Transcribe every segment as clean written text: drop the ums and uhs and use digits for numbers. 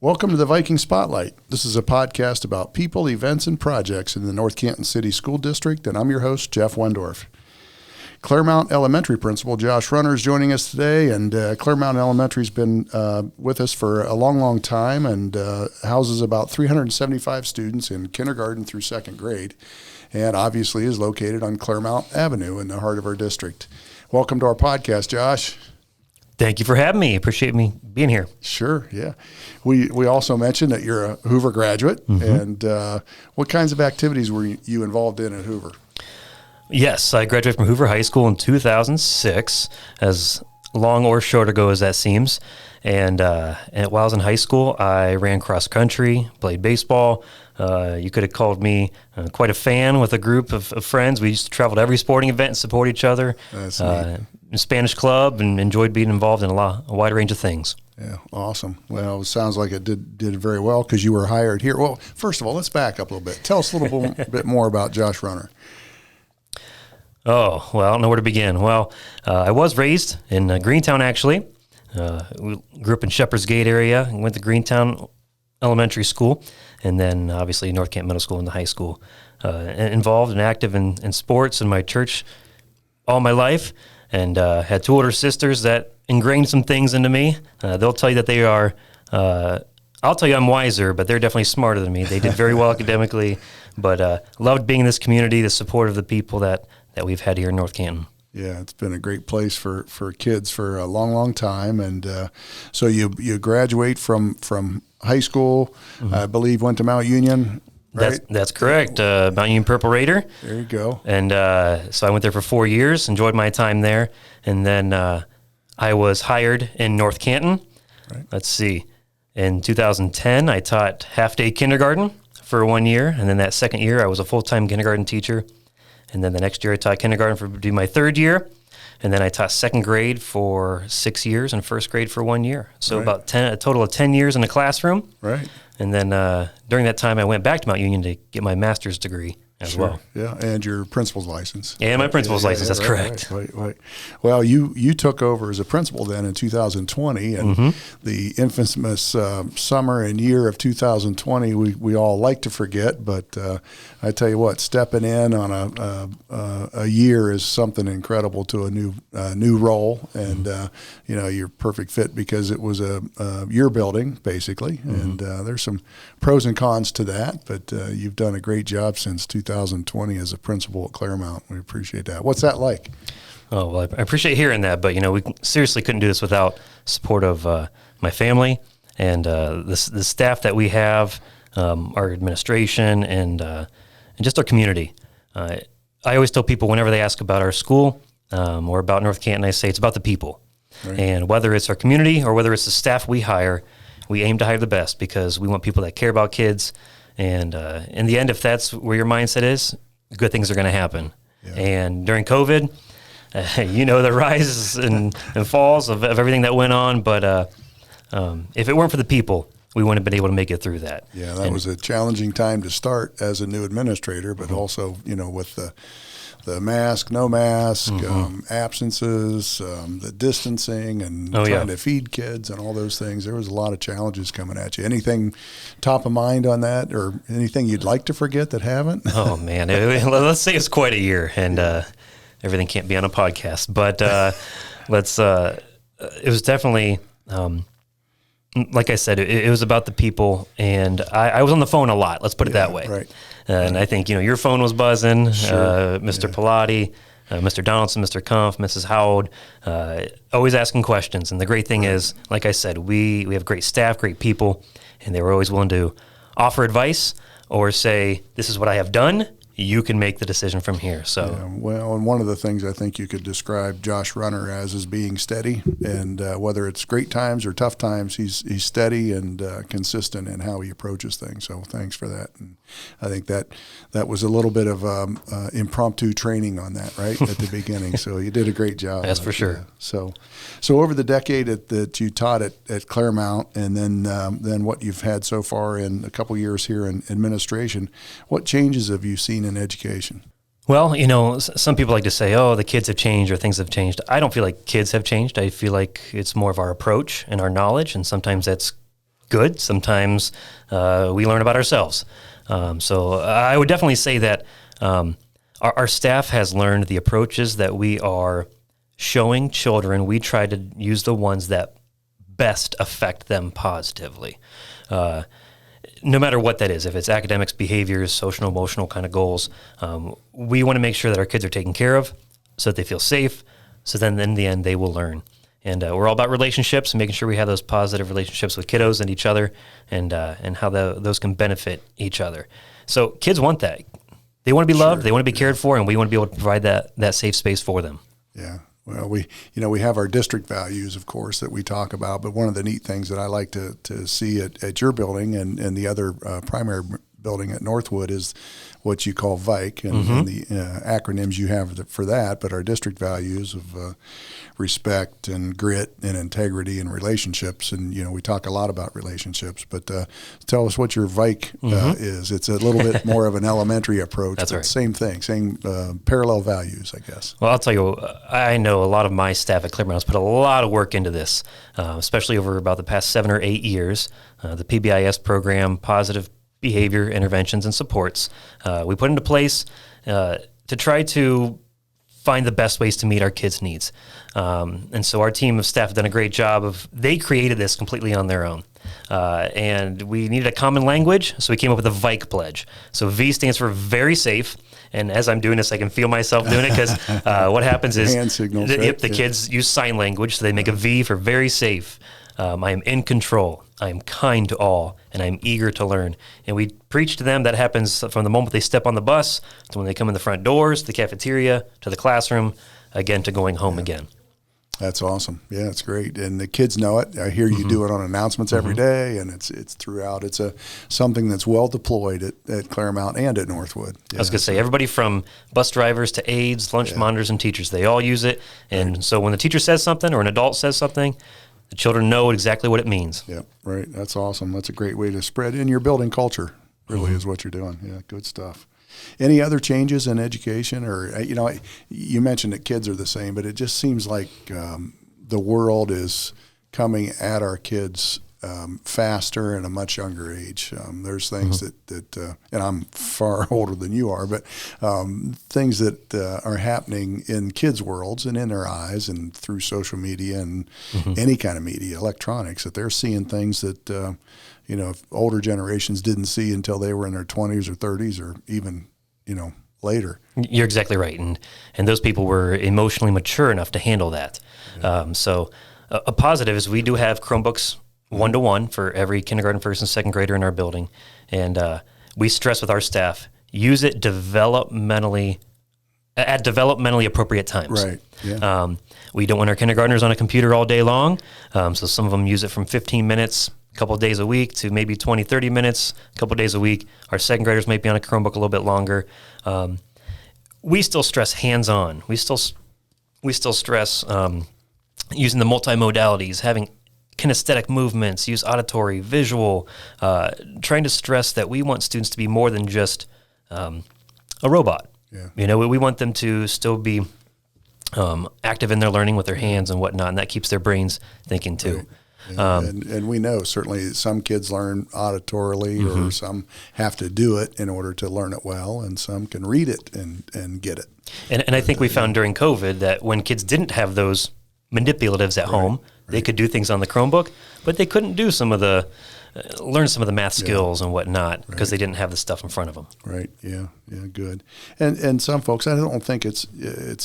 Welcome to the Viking Spotlight. This is a podcast about people, events, and projects in the North Canton City School District, and I'm your host, Jeff Wendorf. Clearmount Elementary Principal Josh Runner is joining us today, and Clearmount Elementary's been with us for a long, long time and houses about 375 students in kindergarten through second grade, and obviously is located on Clearmount Avenue in the heart of our district. Welcome to our podcast, Josh. Thank you for having me. Appreciate me being here. Sure, yeah. We also mentioned that you're a Hoover graduate, and what kinds of activities were you involved in at Hoover? Yes, I graduated from Hoover High School in 2006, as long or short ago as that seems. And while I was in high school, I ran cross country, played baseball. You could have called me quite a fan with a group of friends. We used to travel to every sporting event and support each other. That's neat. Spanish club, and enjoyed being involved in a wide range of things. Yeah, awesome. Well, it sounds like it did very well because you were hired here. Well, first of all, let's back up a little bit. Tell us a little bit more about Josh Runner. Oh, well, I don't know where to begin. Well, I was raised in Greentown, actually. We grew up in Shepherd's Gate area and went to Greentown Elementary School, and then obviously North Canton Middle School and the high school. Involved and active in sports in my church all my life, and had two older sisters that ingrained some things into me. They'll tell you that they are, I'll tell you I'm wiser, but they're definitely smarter than me. They did very well academically, but loved being in this community, the support of the people that we've had here in North Canton. Yeah, it's been a great place for kids for a long, long time. And so you graduate from high school, I believe went to Mount Union, right? That's correct, Mount Union Purple Raider. There you go. And so I went there for 4 years, enjoyed my time there. And then I was hired in North Canton. Right. Let's see. In 2010, I taught half-day kindergarten for 1 year. And then that second year, I was a full-time kindergarten teacher. And then the next year I taught kindergarten for my third year. And then I taught second grade for 6 years and first grade for 1 year. So about a total of 10 years in the classroom. Right. And then during that time, I went back to Mount Union to get my master's degree as well. Yeah, and your principal's license. And my principal's license, that's correct. Right. Well, you took over as a principal then in 2020, and the infamous summer and year of 2020, we all like to forget, but I tell you what, stepping in on a year is something incredible to a new role, and you're perfect fit because it was your building, basically, and there's some pros and cons to that, but you've done a great job since 2020 as a principal at Clearmount. We appreciate that. What's that like? Oh, well, I appreciate hearing that, but we seriously couldn't do this without support of my family and the staff that we have, our administration, and just our community. I always tell people whenever they ask about our school or about North Canton, I say it's about the people. Right. And whether it's our community or whether it's the staff we hire, we aim to hire the best because we want people that care about kids. And in the end, if that's where your mindset is, good things are going to happen. Yeah. And during COVID, the rises and falls of everything that went on. But if it weren't for the people, we wouldn't have been able to make it through that. Yeah, that was a challenging time to start as a new administrator, but also, with the mask, no mask, absences, the distancing, and trying to feed kids and all those things. There was a lot of challenges coming at you. Anything top of mind on that, or anything you'd like to forget that haven't? Oh, man. Let's say it's quite a year, and everything can't be on a podcast. But it was definitely, like I said, it was about the people, and I was on the phone a lot. Let's put it that way. Right. And I think, your phone was buzzing, sure. Mr. Pilati, Mr. Donaldson, Mr. Kumpf, Mrs. Howard, always asking questions. And the great thing is, like I said, we have great staff, great people, and they were always willing to offer advice or say, this is what I have done. You can make the decision from here. So, well, and one of the things I think you could describe Josh Runner as is being steady, and whether it's great times or tough times, he's steady and consistent in how he approaches things. So, thanks for that. And I think that was a little bit of impromptu training on that, right, at the beginning. So, you did a great job. That's for sure. So over the decade that you taught at Clearmount, and then what you've had so far in a couple years here in administration, what changes have you seen in education? Well, some people like to say, oh, the kids have changed or things have changed. I don't feel like kids have changed. I feel like it's more of our approach and our knowledge, and sometimes that's good. Sometimes we learn about ourselves. So I would definitely say that our staff has learned the approaches that we are showing children. We try to use the ones that best affect them positively. No matter what that is, if it's academics, behaviors, social, emotional kind of goals, we want to make sure that our kids are taken care of so that they feel safe, so then in the end they will learn. And we're all about relationships and making sure we have those positive relationships with kiddos and each other, and how those can benefit each other. So kids want that. They want to be loved, they want to be cared for, and we want to be able to provide that safe space for them. Yeah. Well, we have our district values, of course, that we talk about, but one of the neat things that I like to see at your building and the other primary building at Northwood is what you call Viking and the acronyms you have for that, but our district values of respect and grit and integrity and relationships. And, we talk a lot about relationships, but tell us what your Viking is. It's a little bit more of an elementary approach. That's but right. Same thing, same parallel values, I guess. Well, I'll tell you, I know a lot of my staff at Clearmount has put a lot of work into this, especially over about the past 7 or 8 years. The PBIS program, Positive Behavior Interventions and Supports, we put into place to try to find the best ways to meet our kids' needs. And so our team of staff have done a great job they created this completely on their own. And we needed a common language, so we came up with the VIKE pledge. So V stands for very safe. And as I'm doing this, I can feel myself doing it because what happens is hand signals, right? the kids use sign language, so they make a V for very safe. I am in control. I am kind to all, and I am eager to learn. And we preach to them. That happens from the moment they step on the bus to when they come in the front doors, the cafeteria, to the classroom, again, to going home again. That's awesome. Yeah, it's great. And the kids know it. I hear you do it on announcements every day, and it's throughout. It's something that's well deployed at Clearmount and at Northwood. Yeah, I was going to say, everybody from bus drivers to aides, lunch monitors, and teachers, they all use it. And so when the teacher says something or an adult says something, the children know exactly what it means. Yeah, right. That's awesome. That's a great way to spread in your building culture, really is what you're doing. Yeah, good stuff. Any other changes in education? Or, you mentioned that kids are the same, but it just seems like the world is coming at our kids faster and a much younger age. There's things that and I'm far older than you are, but things that are happening in kids' worlds and in their eyes and through social media and any kind of media, electronics, that they're seeing things that, older generations didn't see until they were in their 20s or 30s or even, later. You're exactly right. And those people were emotionally mature enough to handle that. Yeah. So a positive is we do have Chromebooks 1-to-1 for every kindergarten, first, and second grader in our building. And we stress with our staff, use it developmentally appropriate times. Right. Yeah. We don't want our kindergartners on a computer all day long. So some of them use it from 15 minutes a couple of days a week to maybe 20, 30 minutes a couple of days a week. Our second graders might be on a Chromebook a little bit longer. We still stress hands-on. We still stress using the multimodalities, having kinesthetic movements, use auditory, visual, trying to stress that we want students to be more than just a robot. Yeah. We want them to still be active in their learning with their hands and whatnot, and that keeps their brains thinking too. Right. And we know certainly some kids learn auditorily or some have to do it in order to learn it well, and some can read it and get it. And I think we found during COVID that when kids didn't have those manipulatives at home, they could do things on the Chromebook, but they couldn't do learn some of the math skills and whatnot because they didn't have the stuff in front of them. Right. Yeah. Yeah. Good. And some folks, I don't think it's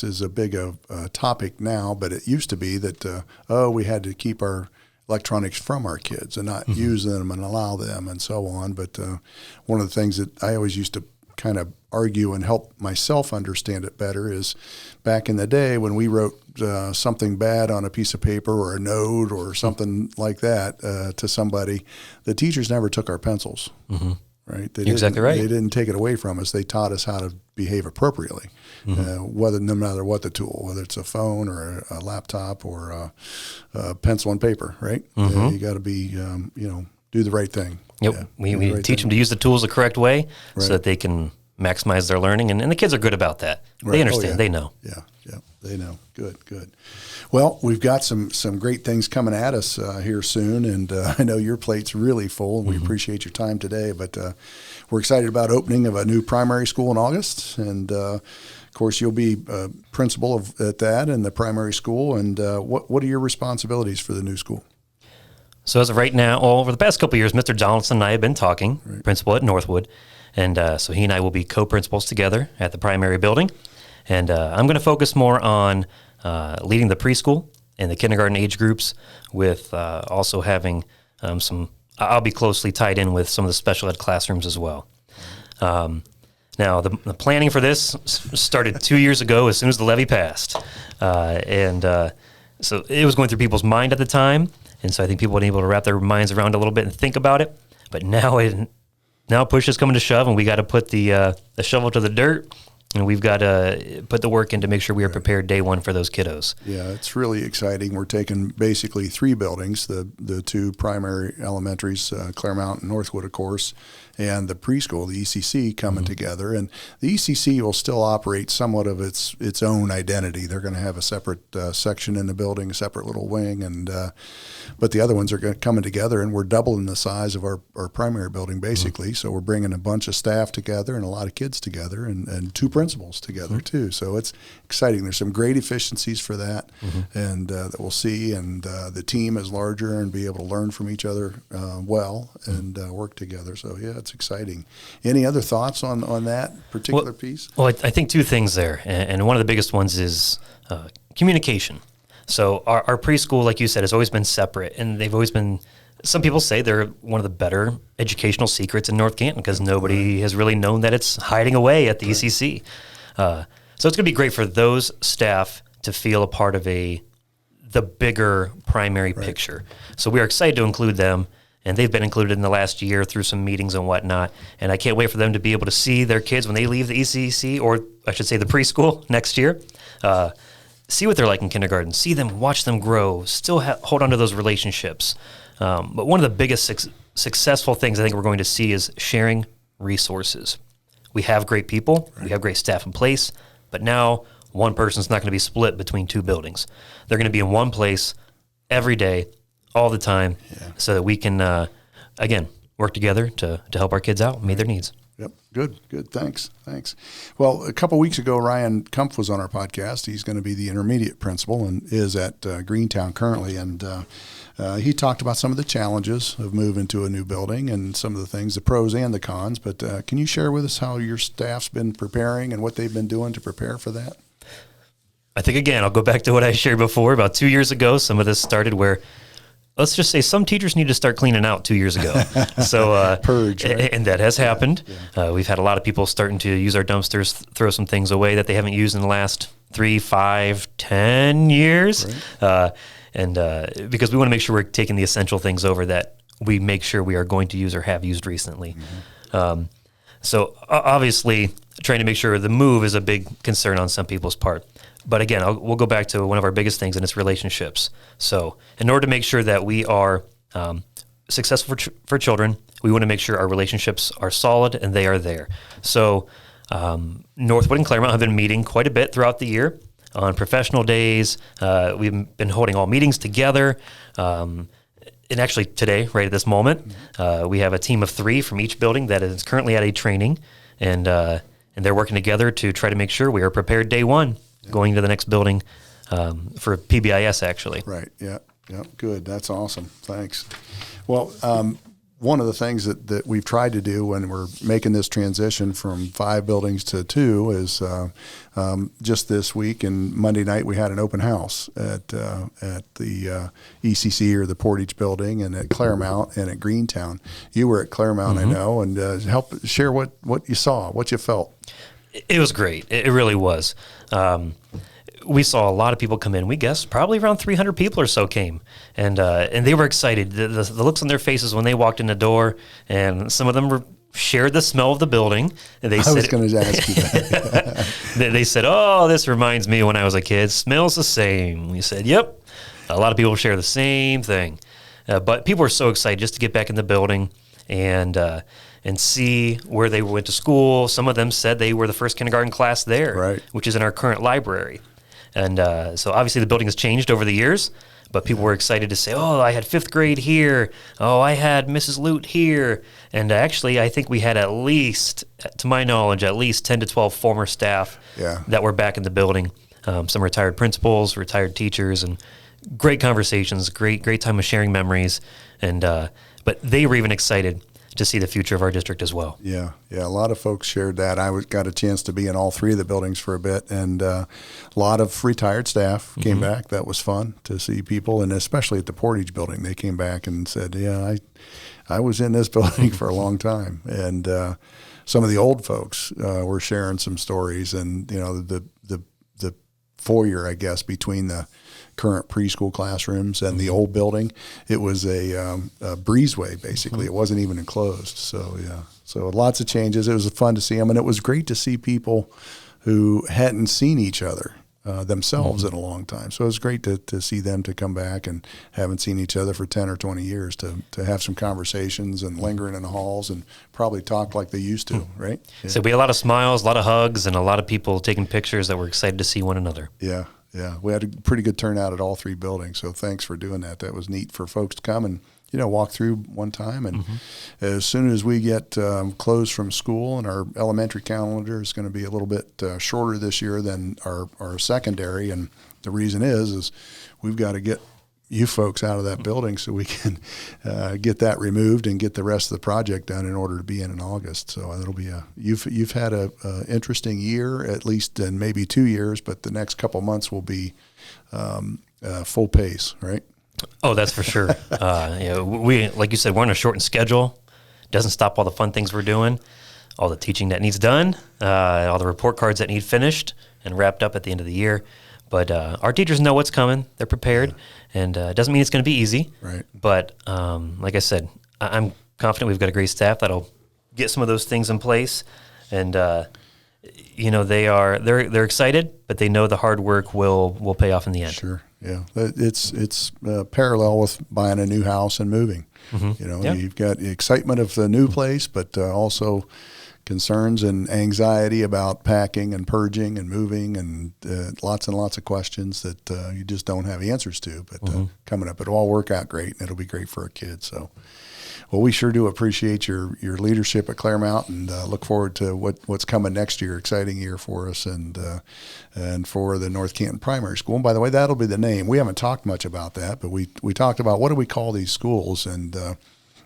as a big a topic now, but it used to be that we had to keep our electronics from our kids and not use them and allow them and so on. But one of the things that I always used to kind of argue and help myself understand it better is back in the day when we wrote something bad on a piece of paper or a note or something like that to somebody, the teachers never took our pencils. Right? You're exactly right. They didn't take it away from us. They taught us how to behave appropriately, no matter what the tool, whether it's a phone or a laptop or a pencil and paper, right? You got to be, do the right thing. Yep. Yeah, we teach them to use the tools the correct way so that they can maximize their learning. And the kids are good about that. They understand. They know. Yeah. They know. Good, good. Well, we've got some great things coming at us here soon, and I know your plate's really full, and we appreciate your time today. But we're excited about opening of a new primary school in August, and of course, you'll be principal at that in the primary school. And what are your responsibilities for the new school? So as of right now, over the past couple of years, Mr. Donaldson and I have been talking, principal at Northwood, and so he and I will be co-principals together at the primary building. And I'm going to focus more on leading the preschool and the kindergarten age groups, with also having I'll be closely tied in with some of the special ed classrooms as well. Now, the planning for this started 2 years ago as soon as the levy passed. So it was going through people's mind at the time, and so I think people were able to wrap their minds around it a little bit and think about it. But now push is coming to shove, and we got to put the shovel to the dirt, and we've got to put the work in to make sure we are prepared day one for those kiddos. Yeah, it's really exciting. We're taking basically 3 buildings, the 2 primary elementaries, Clearmount and Northwood, of course, and the preschool, the ECC, coming together. And the ECC will still operate somewhat of its own identity. They're going to have a separate section in the building, a separate little wing, and but the other ones are coming together, and we're doubling the size of our primary building, basically. So we're bringing a bunch of staff together and a lot of kids together, and 2 principals together, too. So it's exciting. There's some great efficiencies for that, and that we'll see. And the team is larger and be able to learn from each other well and work together. So, yeah, it's exciting. Any other thoughts on that particular piece? Well, I think 2 things there, and one of the biggest ones is communication. So our preschool, like you said, has always been separate, and they've always been, some people say they're one of the better educational secrets in North Canton, because nobody has really known that it's hiding away at the ECC. So it's going to be great for those staff to feel a part of the bigger primary picture. So we are excited to include them, and they've been included in the last year through some meetings and whatnot. And I can't wait for them to be able to see their kids when they leave the ECC, or I should say the preschool next year. See what they're like in kindergarten, see them, watch them grow, still hold on to those relationships. But one of the biggest successful things I think we're going to see is sharing resources. We have great people, we have great staff in place, but now one person's not going to be split between 2 buildings. They're going to be in one place every day, all the time, so that we can, again, work together to help our kids out and meet their needs. Yep. Good. Thanks. Well, a couple weeks ago, Ryan Kumpf was on our podcast. He's going to be the intermediate principal and is at Greentown currently. And he talked about some of the challenges of moving to a new building and some of the things, the pros and the cons. But can you share with us how your staff's been preparing and what they've been doing to prepare for that? I think, again, I'll go back to what I shared before. About 2 years ago, some of this started where, let's just say, some teachers need to start cleaning out 2 years ago. So purge, right? And that has happened. Yeah. We've had a lot of people starting to use our dumpsters, throw some things away that they haven't used in the last 3, 5, 10 years. Right. Because we want to make sure we're taking the essential things over that we make sure we are going to use or have used recently. So obviously, trying to make sure the move is a big concern on some people's part. But again, we'll go back to one of our biggest things, and it's relationships. So in order to make sure that we are successful for children, we want to make sure our relationships are solid and they are there. So Northwood and Clearmount have been meeting quite a bit throughout the year on professional days. We've been holding all meetings together. And actually today, right at this moment, we have a team of 3 from each building that is currently at a training, and they're working together to try to make sure we are prepared day one going to the next building for PBIS, actually. Right, yeah, good. That's awesome. Thanks. Well, one of the things that we've tried to do when we're making this transition from 5 buildings to 2 is just this week and Monday night we had an open house at the ECC, or the Portage building, and at Clearmount and at Greentown. You were at Clearmount, I know, and help share what you saw, what you felt. It was great. It really was. We saw a lot of people come in. We guessed probably around 300 people or so came, and they were excited. The looks on their faces when they walked in the door, and some of them shared the smell of the building. And I was going to ask you that. They said, "Oh, this reminds me when I was a kid. Smells the same." We said, "Yep." A lot of people share the same thing, but people were so excited just to get back in the building and see where they went to school. Some of them said they were the first kindergarten class there, which is in our current library. And so obviously the building has changed over the years, but people were excited to say, oh, I had 5th grade here. Oh, I had Mrs. Lute here. And actually, I think we had at least, to my knowledge, at least 10 to 12 former staff that were back in the building. Some retired principals, retired teachers, and great conversations, great time of sharing memories. And but they were even excited to see the future of our district as well. Yeah. A lot of folks shared that. I got a chance to be in all 3 of the buildings for a bit, and a lot of retired staff came back. That was fun to see people, and especially at the Portage building, they came back and said, yeah, I was in this building for a long time. And some of the old folks were sharing some stories, and you know, the foyer, I guess, between the current preschool classrooms and the old building, it was a breezeway, basically. It wasn't even enclosed. So, so lots of changes. It was fun to see them, and it was great to see people who hadn't seen each other themselves in a long time. So it was great to see them to come back and haven't seen each other for 10 or 20 years to have some conversations and lingering in the halls and probably talk like they used to, right? Yeah. So we had a lot of smiles, a lot of hugs, and a lot of people taking pictures that were excited to see one another. Yeah. We had a pretty good turnout at all 3 buildings, so thanks for doing that. That was neat for folks to come and, you know, walk through one time. And as soon as we get closed from school, and our elementary calendar is going to be a little bit shorter this year than our secondary, and the reason is we've got to get you folks out of that building so we can get that removed and get the rest of the project done in order to be in August. So it'll be you've had a interesting year, at least in maybe 2 years, but the next couple months will be full pace, right? Oh, that's for sure. We, like you said, we're on a shortened schedule. Doesn't stop all the fun things we're doing, all the teaching that needs done, all the report cards that need finished and wrapped up at the end of the year. But our teachers know what's coming. They're prepared, and it doesn't mean it's going to be easy. Right. But like I said, I'm confident we've got a great staff that'll get some of those things in place. And you know, they're excited, but they know the hard work will pay off in the end. Sure. Yeah. It's parallel with buying a new house and moving. You know, you've got the excitement of the new place, but also concerns and anxiety about packing and purging and moving, and lots of questions that you just don't have answers to. But coming up, it'll all work out great, and it'll be great for our kids. So, well, we sure do appreciate your leadership at Clearmount, and look forward to what's coming next year. Exciting year for us, and for the North Canton Primary School. And by the way, that'll be the name. We haven't talked much about that, but we talked about what do we call these schools, and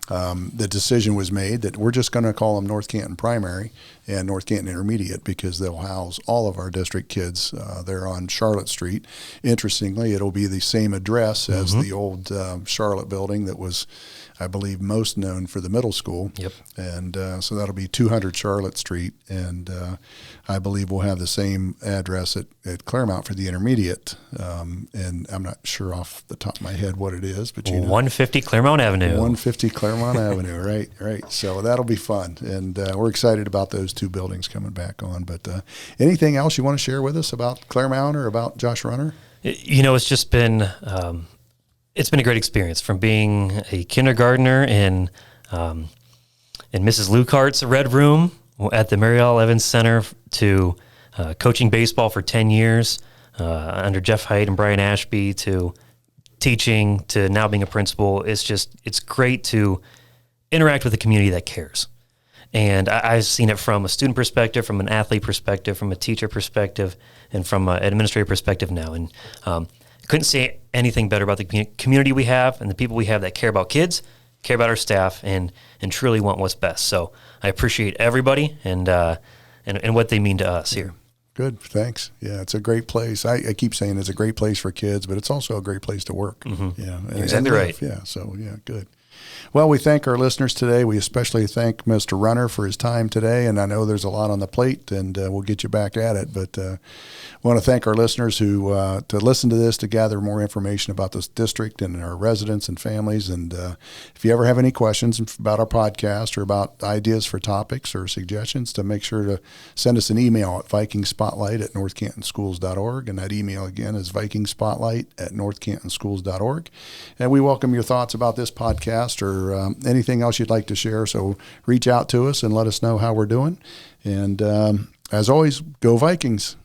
the decision was made that we're just going to call them North Canton Primary and North Canton Intermediate because they'll house all of our district kids. They're on Charlotte Street. Interestingly, it'll be the same address as the old Charlotte building that was, I believe, most known for the middle school. Yep. And so that'll be 200 Charlotte Street. And I believe we'll have the same address at Clearmount for the intermediate. And I'm not sure off the top of my head what it is, but 150 Clearmount Avenue. 150 Clearmount Avenue, right. So that'll be fun. And we're excited about those 2 buildings coming back on. But anything else you want to share with us about Clearmount or about Josh Runner? You know, it's just been it's been a great experience, from being a kindergartner in Mrs. Lucart's red room at the Mary L. Evans Center to coaching baseball for 10 years under Jeff Height and Brian Ashby, to teaching, to now being a principal. It's great to interact with a community that cares. And I've seen it from a student perspective, from an athlete perspective, from a teacher perspective, and from an administrative perspective now. And couldn't say anything better about the community we have and the people we have that care about kids, care about our staff, and truly want what's best. So I appreciate everybody and what they mean to us here. Good, thanks. Yeah, it's a great place. I keep saying it's a great place for kids, but it's also a great place to work. Yeah, exactly right. Yeah, so yeah, good. Well, we thank our listeners today. We especially thank Mr. Runner for his time today, and I know there's a lot on the plate, and we'll get you back at it. But I want to thank our listeners who to listen to this, to gather more information about this district and our residents and families. And if you ever have any questions about our podcast or about ideas for topics or suggestions, to make sure to send us an email at vikingspotlight@northcantonschools.org, and that email again is vikingspotlight@northcantonschools.org. And we welcome your thoughts about this podcast or anything else you'd like to share. So reach out to us and let us know how we're doing. And as always, go Vikings.